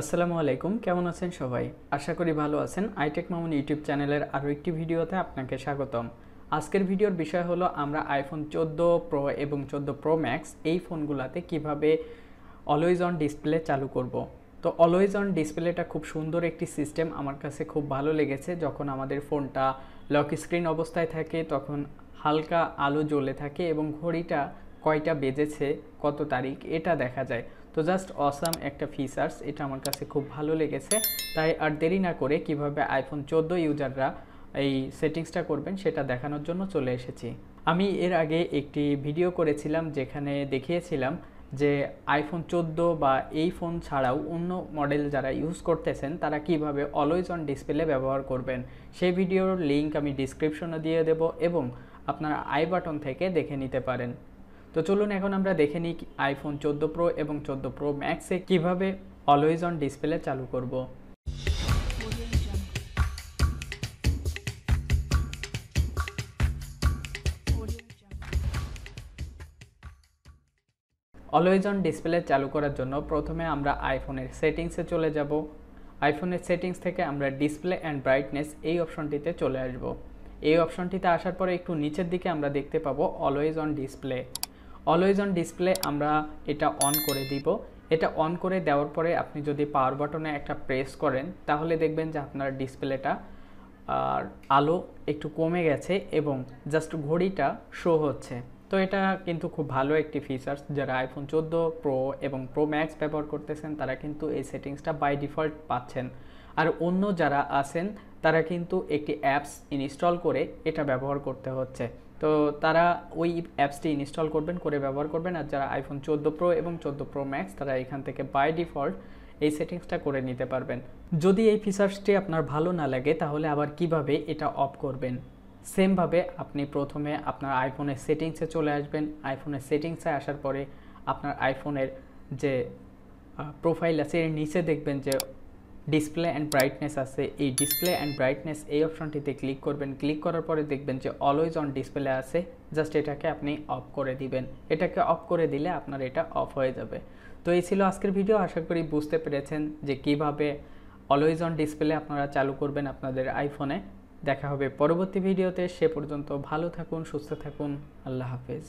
আসসালামু আলাইকুম, কেমন আছেন সবাই? আশা করি ভালো আছেন। iTechMamun ইউটিউব চ্যানেলের আরও একটি ভিডিওতে আপনাকে স্বাগতম। আজকের ভিডিওর বিষয় হলো আমরা আইফোন 14 প্রো এবং 14 প্রো ম্যাক্স এই ফোনগুলোতে কিভাবে অলওয়েজ অন ডিসপ্লে চালু করব। তো অলওয়েজ অন ডিসপ্লেটা খুব সুন্দর একটি সিস্টেম, আমার কাছে খুব ভালো লেগেছে। যখন আমাদের ফোনটা লক স্ক্রিন অবস্থায় থাকে তখন হালকা আলো জ্বলে থাকে এবং ঘড়িটা কয়টা বেজেছে, কত তারিখ এটা দেখা যায়। তো জাস্ট অসাম একটা ফিচার্স, এটা আমার কাছে খুব ভালো লেগেছে। তাই আর দেরি না করে কিভাবে আইফোন 14 ইউজাররা এই সেটিংসটা করবেন সেটা দেখানোর জন্য চলে এসেছি। আমি এর আগে একটি ভিডিও করেছিলাম যেখানে দেখিয়েছিলাম যে আইফোন 14 বা এই ফোন ছাড়াও অন্য মডেল যারা ইউজ করতেছেন তারা কিভাবে অলওয়েজ অন ডিসপ্লে ব্যবহার করবেন। সেই ভিডিওর লিঙ্ক আমি ডিসক্রিপশনে দিয়ে দেব এবং আপনারা আই বাটন থেকে দেখে নিতে পারেন। তো চলুন এখন আমরা দেখে নিই আইফোন 14 প্রো এবং 14 প্রো ম্যাক্সে কীভাবে অলওয়েজ অন ডিসপ্লে চালু করব। অলওয়েজ অন ডিসপ্লে চালু করার জন্য প্রথমে আমরা আইফোনের সেটিংসে চলে যাব। আইফোনের সেটিংস থেকে আমরা ডিসপ্লে অ্যান্ড ব্রাইটনেস এই অপশনটিতে চলে আসব। এই অপশনটিতে আসার পরে একটু নিচের দিকে আমরা দেখতে পাবো always on display. Always on display আমরা এটা অন করে দিব। এটা অন করে দেওয়ার পরে আপনি যদি পাওয়ার বাটনে একটা প্রেস করেন তাহলে দেখবেন যে আপনার ডিসপ্লেটা আর আলো একটু কমে গেছে এবং জাস্ট ঘড়িটা শো হচ্ছে। তো এটা কিন্তু খুব ভালো একটি ফিচার্স। যারা আইফোন 14 প্রো এবং প্রো ম্যাক্স ব্যবহার করতেছেন তারা কিন্তু এই সেটিংসটা বাই ডিফল্ট পাচ্ছেন। আর অন্য যারা আছেন তারা কিন্তু একটি অ্যাপস ইনস্টল করে এটা ব্যবহার করতে হচ্ছে। তো তারা ওই অ্যাপসটি ইনস্টল করবেন, করে ব্যবহার করবেন। আর যারা আইফোন 14 প্রো এবং 14 প্রো ম্যাক্স তারা এখান থেকে বাই ডিফল্ট এই সেটিংসটা করে নিতে পারবেন। যদি এই ফিচার্সটি আপনার ভালো না লাগে তাহলে আবার কিভাবে এটা অফ করবেন। সেমভাবে আপনি প্রথমে আপনার আইফোনের সেটিংসে চলে আসবেন। আইফোনের সেটিংসে আসার পরে আপনার আইফোনের যে প্রোফাইল আছে এর নিচে দেখবেন যে ডিসপ্লে অ্যান্ড ব্রাইটনেস আছে। এই ডিসপ্লে অ্যান্ড ব্রাইটনেস এই অপশনটিতে ক্লিক করবেন। ক্লিক করার পরে দেখবেন যে অলওয়েজ অন ডিসপ্লে আছে, জাস্ট এটাকে আপনি অফ করে দিবেন। এটাকে অফ করে দিলে আপনার এটা অফ হয়ে যাবে। তো এই ছিল আজকের ভিডিও। আশা করি বুঝতে পেরেছেন যে কিভাবে অলওয়েজ অন ডিসপ্লে আপনারা চালু করবেন আপনাদের আইফোনে। দেখা হবে পরবর্তী ভিডিওতে। সে পর্যন্ত ভালো থাকুন, সুস্থ থাকুন। আল্লাহ হাফেজ।